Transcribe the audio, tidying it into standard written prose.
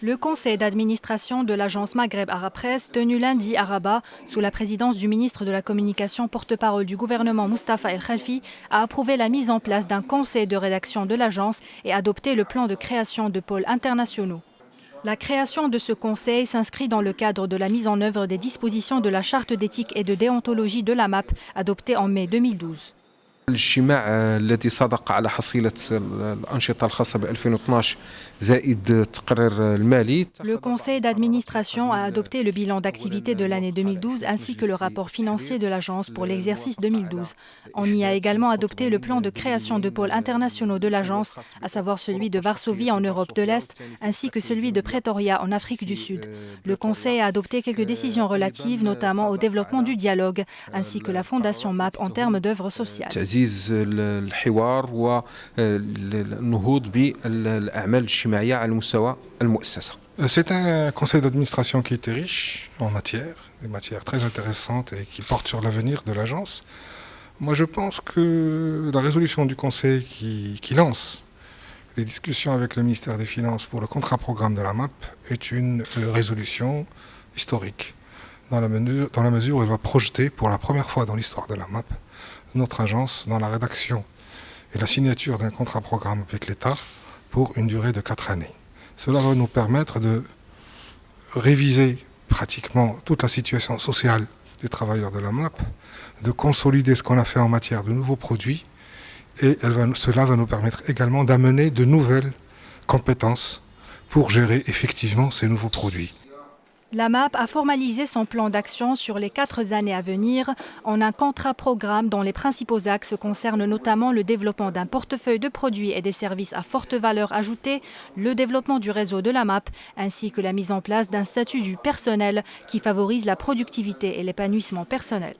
Le conseil d'administration de l'agence Maghreb Arab Presse, tenu lundi à Rabat, sous la présidence du ministre de la Communication porte-parole du gouvernement Mustafa El Khalfi, a approuvé la mise en place d'un conseil de rédaction de l'agence et adopté le plan de création de pôles internationaux. La création de ce conseil s'inscrit dans le cadre de la mise en œuvre des dispositions de la charte d'éthique et de déontologie de la MAP, adoptée en mai 2012. الاجتماع الذي صادق على حصيلة الأنشطة الخاصة ب 2012 زائد التقرير المالي. Le conseil d'administration a adopté le bilan d'activité de l'année 2012 ainsi que le rapport financier de l'agence pour l'exercice 2012. On y a également adopté le plan de création de pôles internationaux de l'agence, à savoir celui de Varsovie en Europe de l'Est ainsi que celui de Pretoria en Afrique du Sud. Le conseil a adopté quelques décisions relatives notamment au développement du dialogue ainsi que la fondation MAP en termes d'œuvres sociales. تعزيز الحوار والنهوض بالأعمال الاجتماعية على مستوى المؤسسة. C'est un conseil d'administration qui était riche en matières, des matières très intéressantes et qui portent sur l'avenir de l'agence. Moi, je pense que la résolution du conseil qui lance les discussions avec le ministère des Finances pour le contrat-programme de la MAP est une résolution historique, dans la mesure où elle va projeter pour la première fois dans l'histoire de la MAP notre agence dans la rédaction et la signature d'un contrat-programme avec l'État pour une durée de 4 années. Cela va nous permettre de réviser pratiquement toute la situation sociale des travailleurs de la MAP, de consolider ce qu'on a fait en matière de nouveaux produits et cela va nous permettre également d'amener de nouvelles compétences pour gérer effectivement ces nouveaux produits. La MAP a formalisé son plan d'action sur les 4 années à venir en un contrat-programme dont les principaux axes concernent notamment le développement d'un portefeuille de produits et des services à forte valeur ajoutée, le développement du réseau de la MAP, ainsi que la mise en place d'un statut du personnel qui favorise la productivité et l'épanouissement personnel.